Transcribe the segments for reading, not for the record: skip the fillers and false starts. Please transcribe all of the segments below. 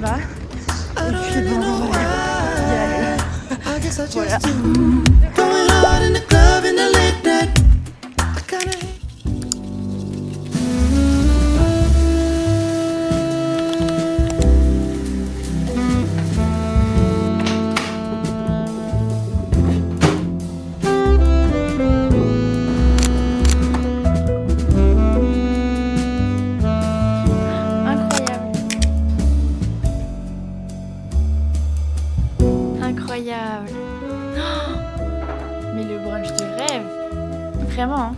va. Et puis bon, on va y aller. Voilà. Incroyable. Oh, mais le brunch de rêve. Vraiment, hein.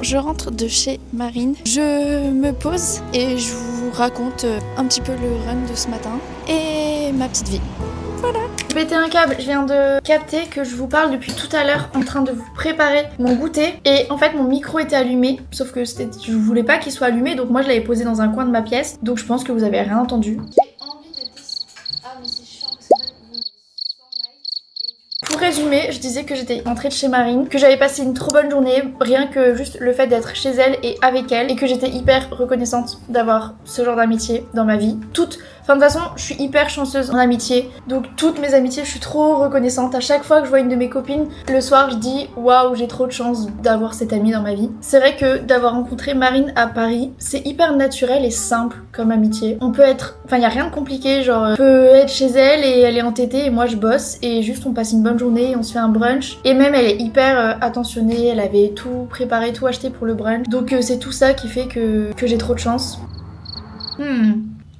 Je rentre de chez Marine, je me pose et je vous raconte un petit peu le run de ce matin et ma petite vie. Voilà. Je pétais un câble, je viens de capter que je vous parle depuis tout à l'heure en train de vous préparer mon goûter et en fait mon micro était allumé, sauf que je voulais pas qu'il soit allumé donc moi je l'avais posé dans un coin de ma pièce donc je pense que vous avez rien entendu. Pour résumer, je disais que j'étais rentrée de chez Marine, que j'avais passé une trop bonne journée, rien que juste le fait d'être chez elle et avec elle, et que j'étais hyper reconnaissante d'avoir ce genre d'amitié dans ma vie. Enfin de toute façon, je suis hyper chanceuse en amitié, donc toutes mes amitiés, je suis trop reconnaissante. À chaque fois que je vois une de mes copines, le soir je dis waouh, j'ai trop de chance d'avoir cette amie dans ma vie. C'est vrai que d'avoir rencontré Marine à Paris, c'est hyper naturel et simple comme amitié. On peut être, enfin y a rien de compliqué, genre je peux être chez elle et elle est entêtée et moi je bosse et juste on passe une bonne journée, on se fait un brunch et même elle est hyper attentionnée, elle avait tout préparé, tout acheté pour le brunch. Donc c'est tout ça qui fait que j'ai trop de chance.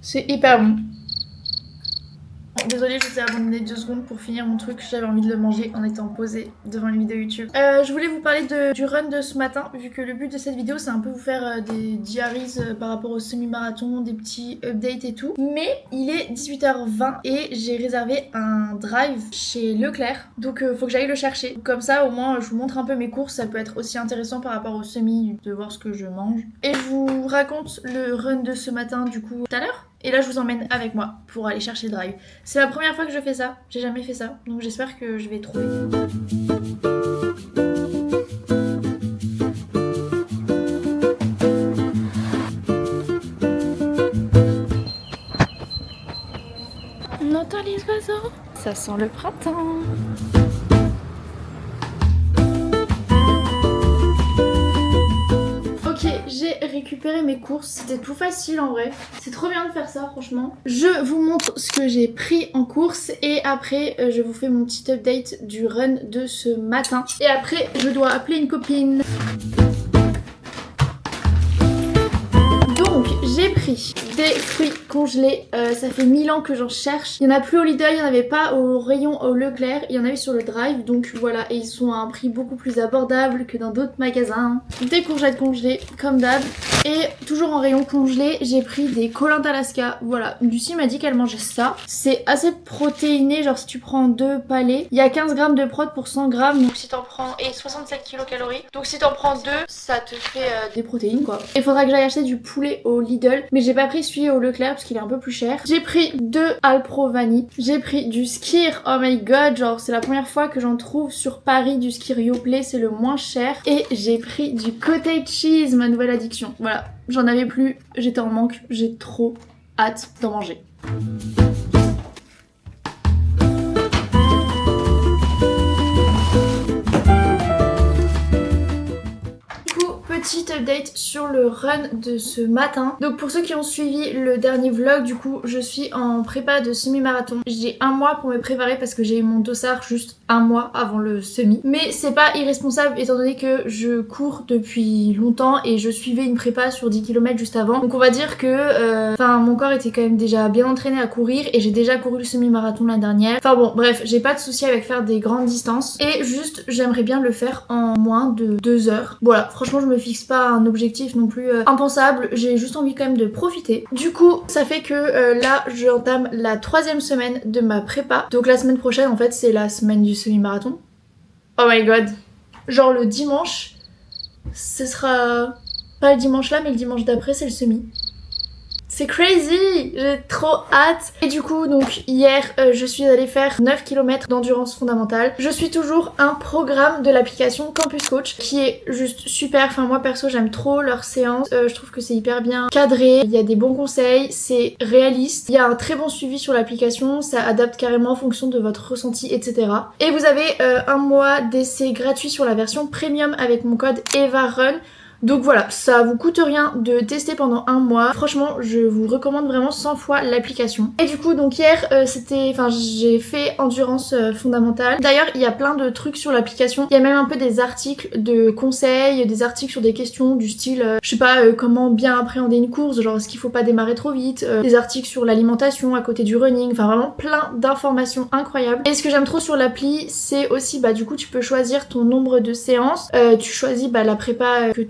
C'est hyper bon. Désolée, je vous ai abandonné 2 secondes pour finir mon truc, j'avais envie de le manger en étant posée devant une vidéo YouTube. Je voulais vous parler du run de ce matin, vu que le but de cette vidéo c'est un peu vous faire des diaries par rapport au semi-marathon, des petits updates et tout. Mais il est 18h20 et j'ai réservé un drive chez Leclerc, donc faut que j'aille le chercher. Comme ça au moins je vous montre un peu mes courses, ça peut être aussi intéressant par rapport au semi, de voir ce que je mange. Et je vous raconte le run de ce matin du coup tout à l'heure. Et là je vous emmène avec moi pour aller chercher le drive. C'est la première fois que je fais ça, j'ai jamais fait ça, donc j'espère que je vais trouver. On entend les oiseaux, ça sent le printemps. J'ai récupéré mes courses, c'était tout facile en vrai. C'est trop bien de faire ça franchement. Je vous montre ce que j'ai pris en course et après je vous fais mon petit update du run de ce matin. Et après je dois appeler une copine. Donc j'ai pris des fruits congelés, ça fait 1000 ans que j'en cherche. Il n'y en a plus au Lidl, il n'y en avait pas au rayon au Leclerc, il y en avait sur le drive, donc voilà, et ils sont à un prix beaucoup plus abordable que dans d'autres magasins. Des courgettes congelées, comme d'hab, et toujours en rayon congelé, j'ai pris des collindes d'Alaska, voilà. Lucie m'a dit qu'elle mangeait ça, c'est assez protéiné, genre si tu prends 2 palets, il y a 15 grammes de prot pour 100 grammes, donc si t'en prends, et 67 kilocalories, donc si t'en prends 2, ça te fait des protéines quoi. Il faudra que j'aille acheter du poulet au Lidl, mais j'ai pas pris celui au Leclerc parce qu'il est un peu plus cher. J'ai pris 2 Alpro vanille. J'ai pris du Skyr, oh my god, genre c'est la première fois que j'en trouve sur Paris du Skyr Yoplait, c'est le moins cher. Et j'ai pris du cottage cheese, ma nouvelle addiction. Voilà, j'en avais plus, j'étais en manque, j'ai trop hâte d'en manger. Petit update sur le run de ce matin. Donc pour ceux qui ont suivi le dernier vlog, du coup je suis en prépa de semi-marathon. J'ai 1 mois pour me préparer parce que j'ai eu mon dossard juste 1 mois avant le semi. Mais c'est pas irresponsable étant donné que je cours depuis longtemps et je suivais une prépa sur 10 km juste avant. Donc on va dire que mon corps était quand même déjà bien entraîné à courir et j'ai déjà couru le semi-marathon l'année dernière. Enfin bon bref, j'ai pas de souci avec faire des grandes distances et juste j'aimerais bien le faire en moins de 2 heures. Voilà, franchement je me fixe pas un objectif non plus impensable, j'ai juste envie quand même de profiter. Du coup ça fait que là je entame la 3e semaine de ma prépa, donc la semaine prochaine en fait c'est la semaine du semi-marathon. Oh my god, genre le dimanche ce sera Pas le dimanche là, mais le dimanche d'après c'est le semi. C'est crazy! J'ai trop hâte! Et du coup, donc hier, je suis allée faire 9 km d'endurance fondamentale. Je suis toujours un programme de l'application Campus Coach qui est juste super. Enfin, moi perso, j'aime trop leurs séances. Je trouve que c'est hyper bien cadré. Il y a des bons conseils, c'est réaliste. Il y a un très bon suivi sur l'application. Ça adapte carrément en fonction de votre ressenti, etc. Et vous avez un mois d'essai gratuit sur la version premium avec mon code EVARUN. Donc voilà, ça vous coûte rien de tester pendant un mois. Franchement, je vous recommande vraiment 100 fois l'application. Et du coup, donc hier, j'ai fait endurance fondamentale. D'ailleurs, il y a plein de trucs sur l'application. Il y a même un peu des articles de conseils, des articles sur des questions du style, je sais pas, comment bien appréhender une course, genre est-ce qu'il faut pas démarrer trop vite, des articles sur l'alimentation à côté du running, enfin vraiment plein d'informations incroyables. Et ce que j'aime trop sur l'appli, c'est aussi, du coup, tu peux choisir ton nombre de séances, tu choisis la prépa que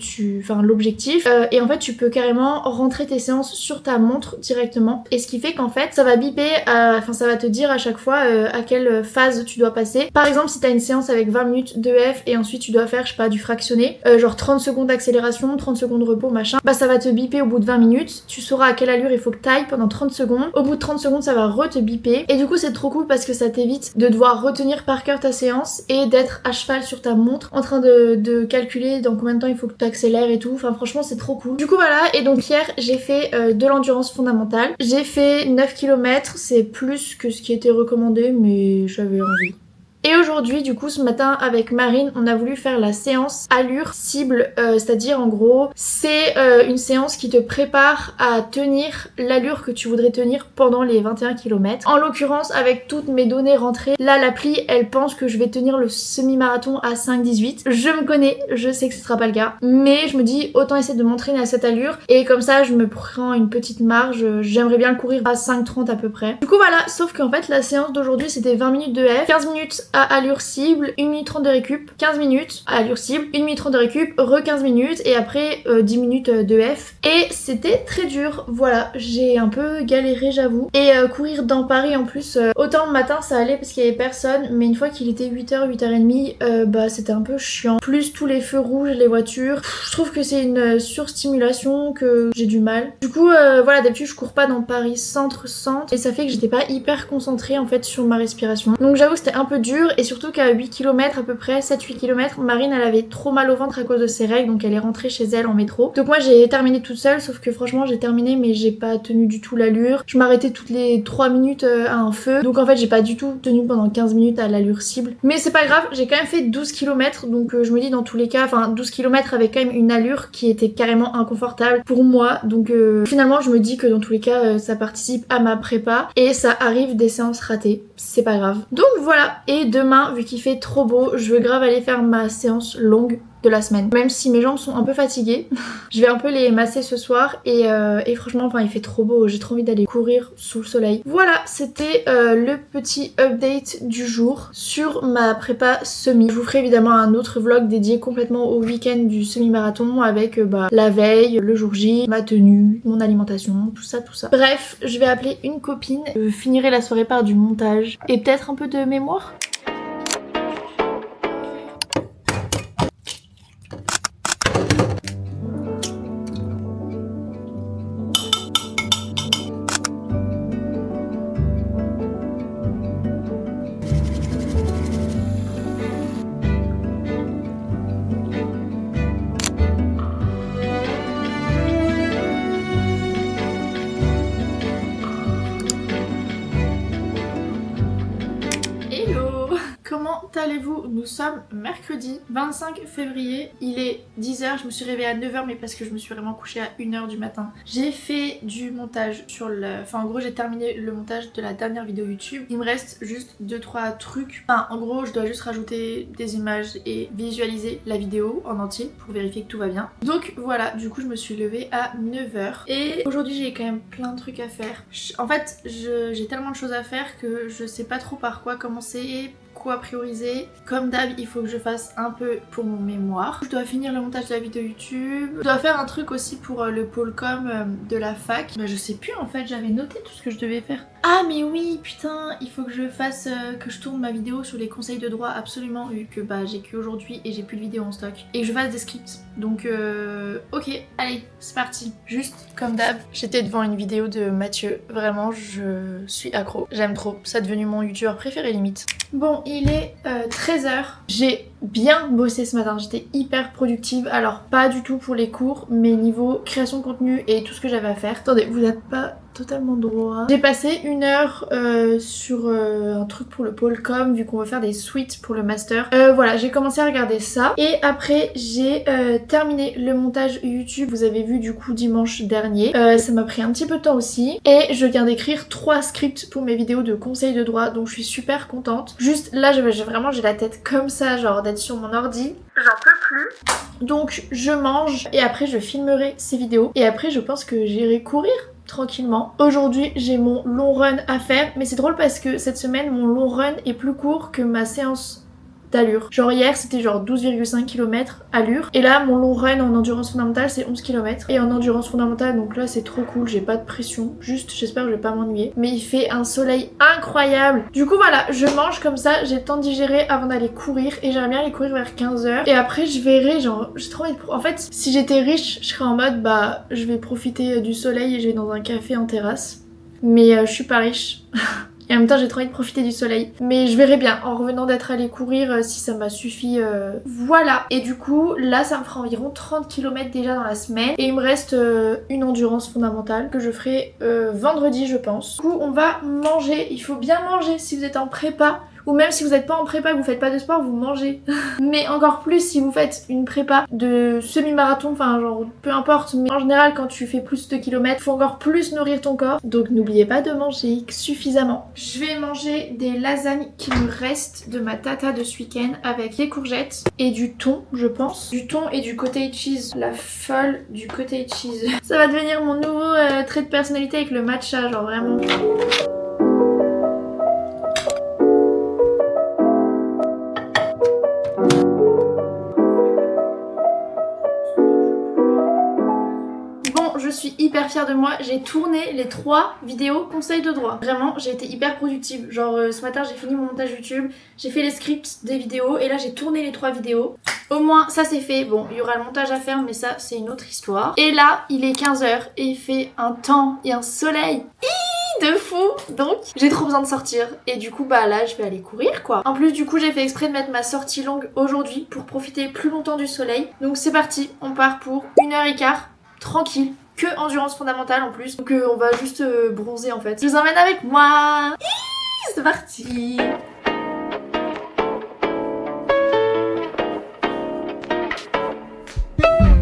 l'objectif, et en fait tu peux carrément rentrer tes séances sur ta montre directement, et ce qui fait qu'en fait ça va biper, ça va te dire à chaque fois à quelle phase tu dois passer. Par exemple, si t'as une séance avec 20 minutes d'EF et ensuite tu dois faire, je sais pas, du fractionné, genre 30 secondes d'accélération, 30 secondes de repos, machin, ça va te biper au bout de 20 minutes, tu sauras à quelle allure il faut que t'ailles pendant 30 secondes, au bout de 30 secondes ça va te biper, et du coup c'est trop cool parce que ça t'évite de devoir retenir par cœur ta séance et d'être à cheval sur ta montre en train de calculer dans combien de temps il faut que tu accélères et tout. Enfin franchement c'est trop cool. Du coup voilà, et donc hier j'ai fait de l'endurance fondamentale. J'ai fait 9 km, c'est plus que ce qui était recommandé mais j'avais envie. Et aujourd'hui, du coup, ce matin, avec Marine, on a voulu faire la séance allure cible, c'est-à-dire en gros, c'est une séance qui te prépare à tenir l'allure que tu voudrais tenir pendant les 21 km. En l'occurrence, avec toutes mes données rentrées, là, l'appli, elle pense que je vais tenir le semi-marathon à 5,18. Je me connais, je sais que ce sera pas le cas, mais je me dis, autant essayer de m'entraîner à cette allure, et comme ça, je me prends une petite marge, j'aimerais bien le courir à 5,30 à peu près. Du coup, voilà, sauf qu'en fait, la séance d'aujourd'hui, c'était 20 minutes de F, 15 minutes à allure cible, 1 minute 30 de récup, 15 minutes à allure cible, 1 minute 30 de récup, re 15 minutes et après 10 minutes de F. Et c'était très dur, voilà, j'ai un peu galéré j'avoue. Et courir dans Paris en plus, autant le matin ça allait parce qu'il y avait personne, mais une fois qu'il était 8h, 8h30, c'était un peu chiant. Plus tous les feux rouges, les voitures, je trouve que c'est une surstimulation que j'ai du mal. Du coup voilà, d'habitude je cours pas dans Paris centre-centre et ça fait que j'étais pas hyper concentrée en fait sur ma respiration. Donc j'avoue que c'était un peu dur. Et surtout qu'à 8 km à peu près, 7-8 km, Marine elle avait trop mal au ventre à cause de ses règles, donc elle est rentrée chez elle en métro. Donc moi j'ai terminé toute seule, sauf que franchement j'ai terminé mais j'ai pas tenu du tout l'allure. Je m'arrêtais toutes les 3 minutes à un feu, donc en fait j'ai pas du tout tenu pendant 15 minutes à l'allure cible. Mais c'est pas grave, j'ai quand même fait 12 km, donc je me dis dans tous les cas, 12 km avec quand même une allure qui était carrément inconfortable pour moi, donc finalement je me dis que dans tous les cas ça participe à ma prépa et ça arrive des séances ratées, c'est pas grave. Donc voilà, et demain, vu qu'il fait trop beau, je veux grave aller faire ma séance longue de la semaine. Même si mes jambes sont un peu fatiguées, je vais un peu les masser ce soir et franchement, il fait trop beau, j'ai trop envie d'aller courir sous le soleil. Voilà, c'était le petit update du jour sur ma prépa semi. Je vous ferai évidemment un autre vlog dédié complètement au week-end du semi-marathon avec la veille, le jour J, ma tenue, mon alimentation, tout ça, tout ça. Bref, je vais appeler une copine, je finirai la soirée par du montage et peut-être un peu de mémoire. Comment allez-vous? Nous sommes mercredi 25 février, il est 10h, je me suis réveillée à 9h mais parce que je me suis vraiment couchée à 1h du matin. J'ai fait du montage sur le... en gros j'ai terminé le montage de la dernière vidéo YouTube. Il me reste juste 2-3 trucs. En gros je dois juste rajouter des images et visualiser la vidéo en entier pour vérifier que tout va bien. Donc voilà, du coup je me suis levée à 9h et aujourd'hui j'ai quand même plein de trucs à faire. En fait j'ai tellement de choses à faire que je sais pas trop par quoi commencer, quoi prioriser. Comme d'hab, il faut que je fasse un peu pour mon mémoire. Je dois finir le montage de la vidéo YouTube. Je dois faire un truc aussi pour le pôle com de la fac. Je sais plus en fait, j'avais noté tout ce que je devais faire. Ah mais oui, putain, il faut que je fasse, que je tourne ma vidéo sur les conseils de droit absolument, vu que bah j'ai qu'aujourd'hui et j'ai plus de vidéos en stock. Et que je fasse des scripts. Donc ok, allez, c'est parti. Juste comme d'hab, j'étais devant une vidéo de Mathieu. Vraiment, je suis accro. J'aime trop. C'est devenu mon youtubeur préféré limite. Bon, il est 13h. J'ai bien bossé ce matin, j'étais hyper productive. Alors pas du tout pour les cours, mais niveau création de contenu et tout ce que j'avais à faire. Attendez, vous n'êtes pas totalement droit. J'ai passé 1 heure sur un truc pour le pôle com, vu qu'on veut faire des suites pour le master. Voilà, j'ai commencé à regarder ça. Et après, j'ai terminé le montage YouTube. Vous avez vu du coup dimanche dernier. Ça m'a pris un petit peu de temps aussi. Et je viens d'écrire 3 scripts pour mes vidéos de conseils de droit. Donc je suis super contente. Juste là, vraiment j'ai la tête comme ça, genre d'être sur mon ordi. J'en peux plus. Donc je mange et après je filmerai ces vidéos. Et après je pense que j'irai courir tranquillement. Aujourd'hui j'ai mon long run à faire, mais c'est drôle parce que cette semaine mon long run est plus court que ma séance d'allure. Genre hier c'était genre 12,5 km allure et là mon long run en endurance fondamentale c'est 11 km et en endurance fondamentale donc là c'est trop cool, j'ai pas de pression, juste j'espère que je vais pas m'ennuyer, mais il fait un soleil incroyable. Du coup voilà, je mange comme ça, j'ai le temps de digérer avant d'aller courir et j'aimerais bien aller courir vers 15h et après je verrai, genre j'ai trop envie de... En fait si j'étais riche je serais en mode bah je vais profiter du soleil et je vais dans un café en terrasse, mais je suis pas riche. Et en même temps j'ai trop envie de profiter du soleil. Mais je verrai bien en revenant d'être allée courir si ça m'a suffi. Voilà. Et du coup là ça me fera environ 30 km déjà dans la semaine. Et il me reste une endurance fondamentale que je ferai vendredi je pense. Du coup on va manger. Il faut bien manger si vous êtes en prépa. Ou même si vous n'êtes pas en prépa, que vous faites pas de sport, vous mangez. Mais encore plus si vous faites une prépa de semi-marathon, enfin genre peu importe. Mais en général quand tu fais plus de kilomètres, faut encore plus nourrir ton corps. Donc n'oubliez pas de manger suffisamment. Je vais manger des lasagnes qui me restent de ma tata de ce week-end avec des courgettes et du thon je pense. Du thon et du cottage cheese. La folle du cottage cheese. Ça va devenir mon nouveau trait de personnalité avec le matcha, genre vraiment. Je suis hyper fière de moi, j'ai tourné les 3 vidéos conseils de droit. Vraiment, j'ai été hyper productive. Genre ce matin j'ai fini mon montage YouTube, j'ai fait les scripts des vidéos et là j'ai tourné les 3 vidéos. Au moins ça c'est fait. Bon, il y aura le montage à faire mais ça c'est une autre histoire. Et là il est 15h et il fait un temps et un soleil de fou. Donc j'ai trop besoin de sortir et du coup bah là je vais aller courir quoi. En plus du coup j'ai fait exprès de mettre ma sortie longue aujourd'hui pour profiter plus longtemps du soleil. Donc c'est parti, on part pour 1h15 tranquille. Que endurance fondamentale en plus. Donc on va juste bronzer en fait. Je vous emmène avec moi. C'est parti.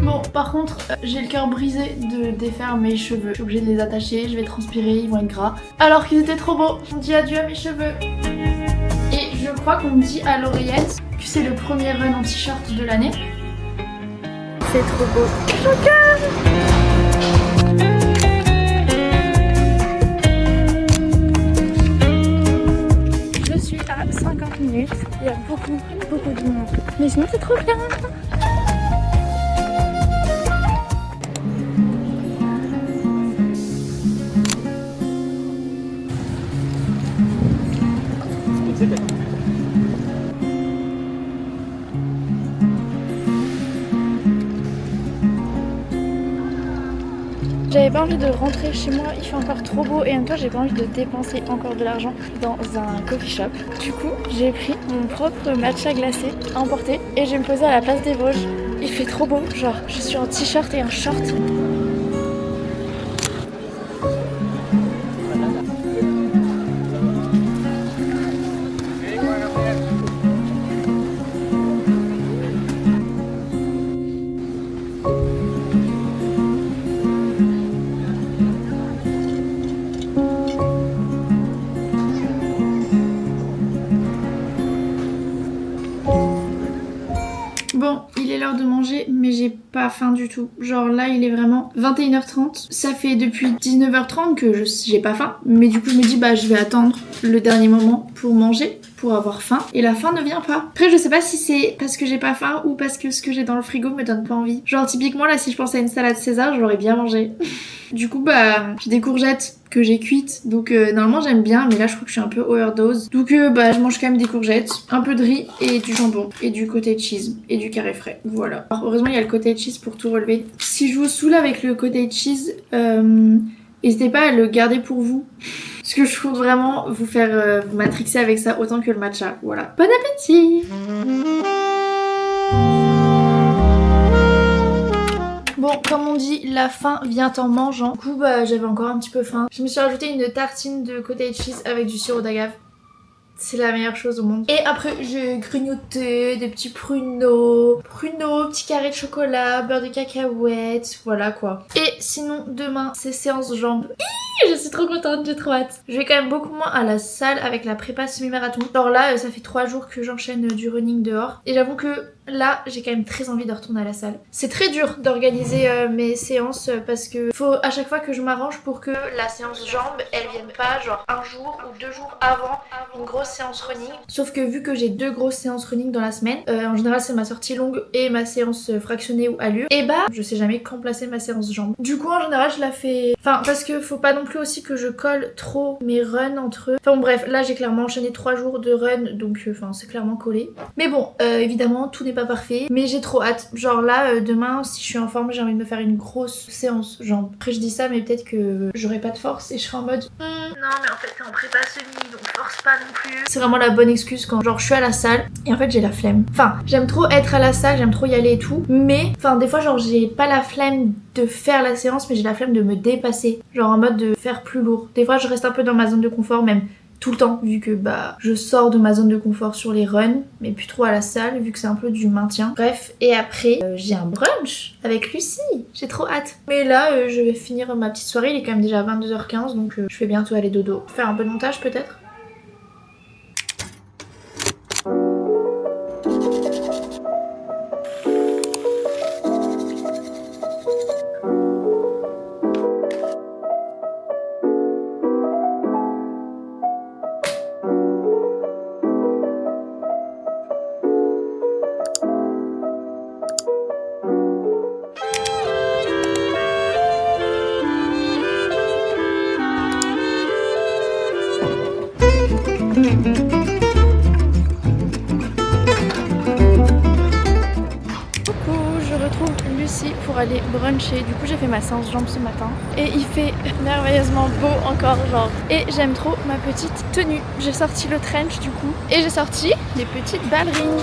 Bon par contre j'ai le cœur brisé de défaire mes cheveux. Je suis obligée de les attacher, je vais transpirer, ils vont être gras. Alors qu'ils étaient trop beaux. On dit adieu à mes cheveux. Et je crois qu'on me dit à l'oreillette que c'est le premier run en t-shirt de l'année. C'est trop beau. Je suis à 50 minutes, il y a beaucoup de monde. Mais sinon c'est trop bien. J'avais pas envie de rentrer chez moi, il fait encore trop beau et en même temps j'ai pas envie de dépenser encore de l'argent dans un coffee shop. Du coup j'ai pris mon propre matcha glacé à emporter et je vais me poser à la place des Vosges. Il fait trop beau, genre je suis en t-shirt et un short. Bon, il est l'heure de manger, mais j'ai pas faim du tout. Genre là, il est vraiment 21h30. Ça fait depuis 19h30 que j'ai pas faim. Mais du coup, je me dis, bah, je vais attendre le dernier moment pour manger, pour avoir faim. Et la faim ne vient pas. Après, je sais pas si c'est parce que j'ai pas faim ou parce que ce que j'ai dans le frigo me donne pas envie. Genre, typiquement, là, si je pensais à une salade César, je l'aurais bien mangé. Du coup, bah, j'ai des courgettes que j'ai cuites. Donc normalement j'aime bien, mais là je crois que je suis un peu overdose. Donc bah je mange quand même des courgettes, un peu de riz et du jambon et du cottage cheese et du carré frais. Voilà. Alors, heureusement il y a le cottage cheese pour tout relever. Si je vous saoule avec le cottage cheese, n'hésitez pas à le garder pour vous. Parce que je compte vraiment vous faire vous matrixer avec ça autant que le matcha. Voilà. Bon appétit! Bon, comme on dit, la faim vient en mangeant. Du coup, bah, j'avais encore un petit peu faim. Je me suis rajouté une tartine de cottage cheese avec du sirop d'agave. C'est la meilleure chose au monde. Et après, j'ai grignoté des petits pruneaux, petits carrés de chocolat, beurre de cacahuètes, voilà quoi. Et sinon, demain, c'est séance jambes. Je suis trop contente, j'ai trop hâte. Je vais quand même beaucoup moins à la salle avec la prépa semi-marathon. Alors là, ça fait 3 jours que j'enchaîne du running dehors. Et j'avoue que là, j'ai quand même très envie de retourner à la salle. C'est très dur d'organiser mes séances parce que faut à chaque fois que je m'arrange pour que la séance jambes, elle vienne pas genre un jour ou 2 jours avant une grosse séance running. Sauf que vu que j'ai 2 grosses séances running dans la semaine, en général c'est ma sortie longue et ma séance fractionnée ou allure. Et bah, je sais jamais quand placer ma séance jambes. Du coup, en général, je la fais... Enfin, parce que faut pas non plus aussi que je colle trop mes runs entre eux. Enfin bon, bref, là j'ai clairement enchaîné 3 jours de run, donc enfin c'est clairement collé. Mais bon, évidemment, tout n'est pas parfait, mais j'ai trop hâte. Genre là, demain, si je suis en forme, j'ai envie de me faire une grosse séance jambes. Après je dis ça, mais peut-être que j'aurai pas de force et je serai en mode non mais en fait t'es en prépa semi, donc force pas non plus. C'est vraiment la bonne excuse quand genre je suis à la salle et en fait j'ai la flemme. Enfin, j'aime trop être à la salle, j'aime trop y aller et tout, mais enfin des fois genre j'ai pas la flemme de faire la séance, mais j'ai la flemme de me dépasser. Genre en mode de faire plus lourd. Des fois je reste un peu dans ma zone de confort, même tout le temps, vu que bah je sors de ma zone de confort sur les runs, mais plus trop à la salle, vu que c'est un peu du maintien. Bref, et après, j'ai un brunch avec Lucie. J'ai trop hâte. Mais là, je vais finir ma petite soirée, il est quand même déjà 22h15, donc je vais bientôt aller dodo. Faire un peu de montage peut-être. Pour aller bruncher. Du coup j'ai fait ma séance jambes ce matin et il fait merveilleusement beau encore genre. Et j'aime trop ma petite tenue. J'ai sorti le trench du coup et j'ai sorti les petites ballerines.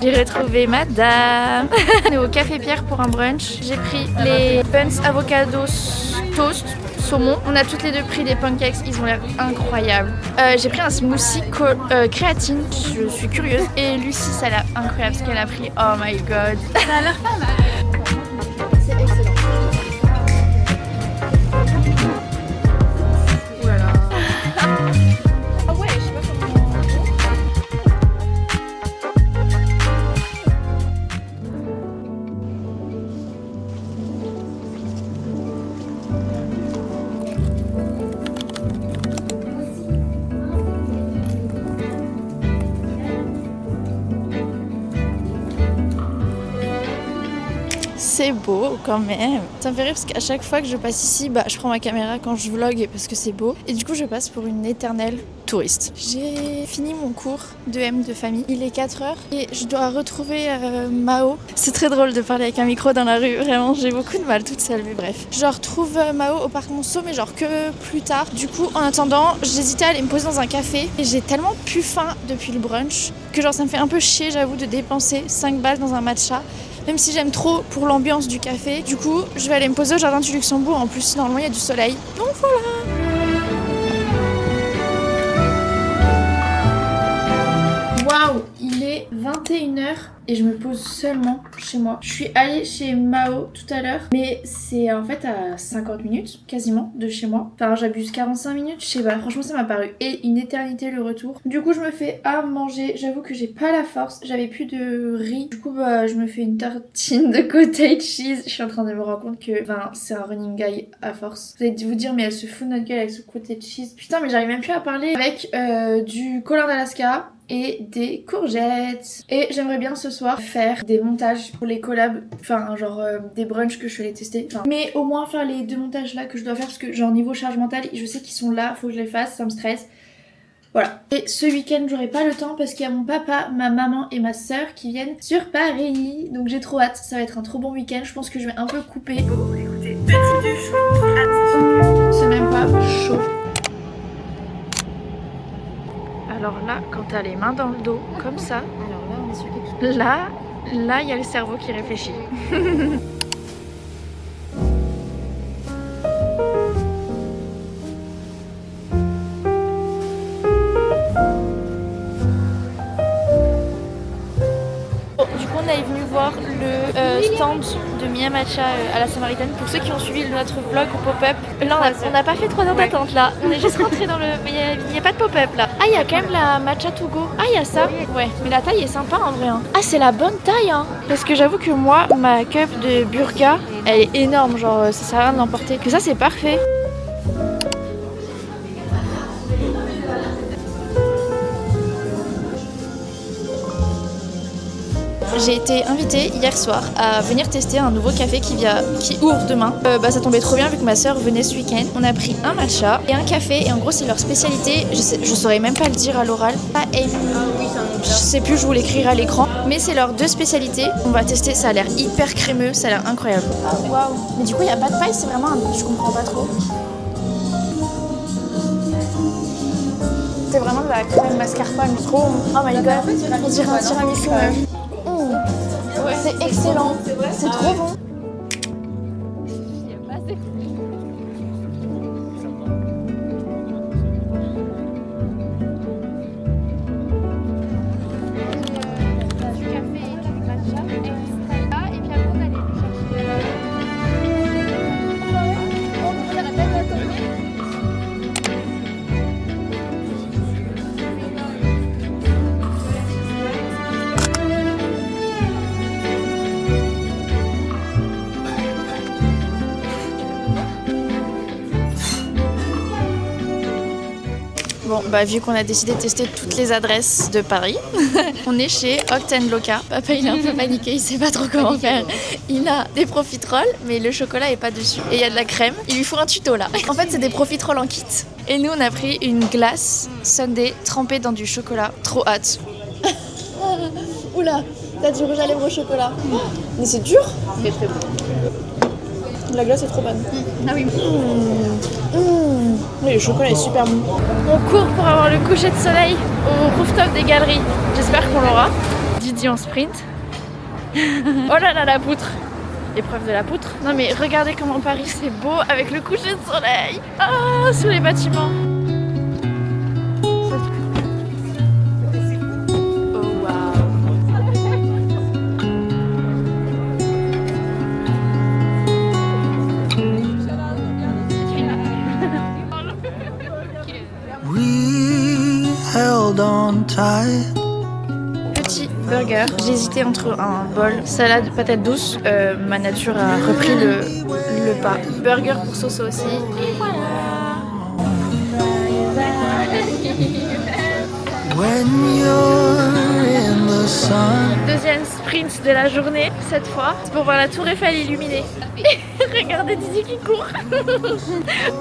J'ai retrouvé madame. On est au Café Pierre pour un brunch. J'ai pris les buns avocados toast saumon. On a toutes les deux pris des pancakes, ils ont l'air incroyables. J'ai pris un smoothie créatine, je suis curieuse. Et Lucie, ça a l'air incroyable ce qu'elle a pris. Oh my god. Ça a l'air pas mal. C'est excellent. Ouh là là. Ah ouais, je sais pas comment... C'est beau quand même. Ça me fait rire parce qu'à chaque fois que je passe ici, bah, je prends ma caméra quand je vlog parce que c'est beau. Et du coup, je passe pour une éternelle touriste. J'ai fini mon cours de M de famille. Il est 4h et je dois retrouver Mao. C'est très drôle de parler avec un micro dans la rue. Vraiment, j'ai beaucoup de mal toute seule, mais bref. Je retrouve Mao au parc Monceau, mais genre que plus tard. Du coup, en attendant, j'hésitais à aller me poser dans un café. Et j'ai tellement plus faim depuis le brunch que genre ça me fait un peu chier, j'avoue, de dépenser 5 balles dans un matcha. Même si j'aime trop pour l'ambiance du café. Du coup, je vais aller me poser au jardin du Luxembourg. En plus, normalement, il y a du soleil. Donc voilà. Waouh, il est 21h et je me pose seulement chez moi. Je suis allée chez Mao tout à l'heure, mais c'est en fait à 50 minutes quasiment de chez moi. Enfin, j'abuse, 45 minutes, je sais pas. Franchement, ça m'a paru et une éternité le retour. Du coup, je me fais à manger. J'avoue que j'ai pas la force. J'avais plus de riz. Du coup, bah, je me fais une tartine de cottage cheese. Je suis en train de me rendre compte que, enfin, c'est un running guy à force. Vous allez vous dire, mais elle se fout de notre gueule avec ce cottage cheese. Putain, mais j'arrive même plus à parler avec du colin d'Alaska et des courgettes. Et j'aimerais bien ce soir faire des montages pour les collabs, enfin genre des brunchs que je suis allée tester. Enfin, mais au moins faire les 2 montages là que je dois faire parce que genre niveau charge mentale, je sais qu'ils sont là, faut que je les fasse, ça me stresse. Voilà. Et ce week-end, j'aurai pas le temps parce qu'il y a mon papa, ma maman et ma soeur qui viennent sur Paris. Donc j'ai trop hâte, ça va être un trop bon week-end. Je pense que je vais un peu couper. Bon, écoutez, petit déjeuner. C'est même pas chaud. Alors là, quand t'as les mains dans le dos, comme ça, Alors là, on est sur quelque chose. là, il y a le cerveau qui réfléchit. On est venu voir le stand de Mia Matcha à la Samaritaine. Pour ceux qui ont suivi notre vlog au pop-up, là on n'a pas fait 3 heures d'attente là. On est juste rentré dans le... Mais il n'y a pas de pop-up là. Ah, il y a quand même la matcha to go. Ah, il y a ça. Ouais, mais la taille est sympa en vrai. Hein. Ah, c'est la bonne taille hein. Parce que j'avoue que moi, ma cup de burga, elle est énorme. Genre, ça sert à rien de l'emporter. Que ça, c'est parfait. J'ai été invitée hier soir à venir tester un nouveau café qui ouvre demain. Ça tombait trop bien vu que ma soeur venait ce week-end. On a pris un matcha et un café et en gros c'est leur spécialité. Je saurais même pas le dire à l'oral. Pas M. Je sais plus, je vous l'écrirai à l'écran. Mais c'est leurs 2 spécialités. On va tester, ça a l'air hyper crémeux, ça a l'air incroyable. Ah waouh. Mais du coup il n'y a pas de paille, c'est vraiment je comprends pas trop. C'est vraiment de la crème mascarpone, trop. Oh my god, on dirait un tiramisu. Ouais. C'est excellent, c'est trop bon. Bon, vu qu'on a décidé de tester toutes les adresses de Paris, on est chez Octane Loca. Papa, il est un peu paniqué, il sait pas trop comment faire. Il a des profiteroles, mais le chocolat est pas dessus. Et il y a de la crème. Il lui faut un tuto là. En fait, c'est des profiteroles en kit. Et nous, on a pris une glace sundae trempée dans du chocolat. Trop hâte. Oula, t'as du rouge à lèvres au chocolat. Mais c'est dur. C'est très bon. La glace est trop bonne. Ah oui. Oui, le chocolat est super bon. On court pour avoir le coucher de soleil au rooftop des galeries. J'espère qu'on l'aura. Didi en sprint. Oh là là, la poutre. Épreuve de la poutre. Non mais regardez comment Paris c'est beau avec le coucher de soleil. Ah, sur les bâtiments. Petit burger, j'ai hésité entre un bol salade patate douce, ma nature a repris le pas. Burger pour Soso aussi. Et voilà. Deuxième sprint de la journée, cette fois, c'est pour voir la tour Eiffel illuminée. Regardez Didi qui court.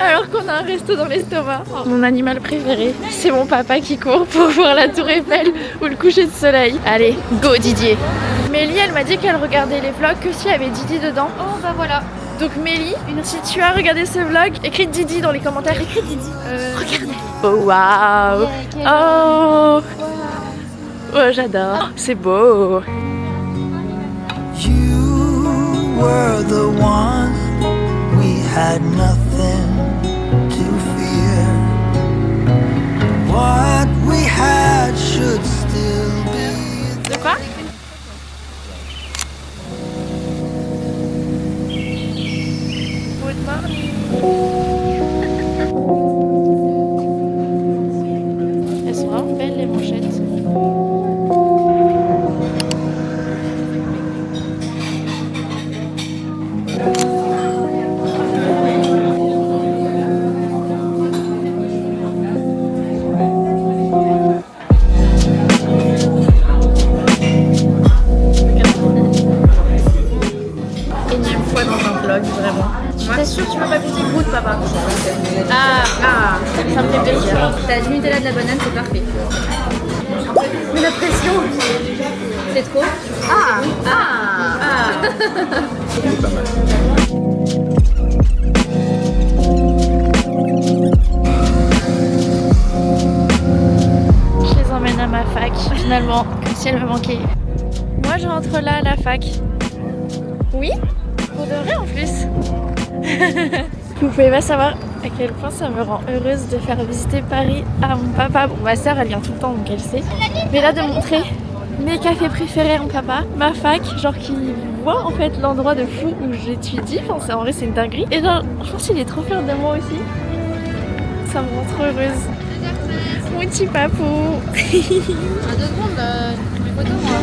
Alors qu'on a un resto dans l'estomac. Mon animal préféré, c'est mon papa qui court pour voir la tour Eiffel ou le coucher de soleil. Allez, go Didier. Mélie, elle m'a dit qu'elle regardait les vlogs que s'il y avait Didi dedans. Oh bah voilà. Donc Mélie, si tu as regardé ce vlog, écris Didi dans les commentaires. Écris Didi. Regardez. Oh waouh. Oh. Oh, j'adore. C'est beau. You were the one, we had nothing to fear. What we had should still be. De quoi? Good morning. Elles sont vraiment belles les manchettes. T'as du Nutella, de la banane, c'est parfait. Mais la pression, c'est trop. C'est pas mal. Je les emmène à ma fac, finalement, comme si elle me manquait. Moi, je rentre là à la fac. Oui, pour de vrai en plus. Vous pouvez pas savoir à quel point ça me rend heureuse de faire visiter Paris à mon papa. Bon, ma soeur, elle vient tout le temps, donc elle sait. Mais là, de montrer mes cafés préférés à mon papa, ma fac, genre qui voit en fait l'endroit de fou où j'étudie. Enfin, en vrai, c'est une dinguerie. Et genre, je pense qu'il est trop fier de moi aussi. Ça me rend trop heureuse. Mon petit papou. À 2 secondes, mes photos moi.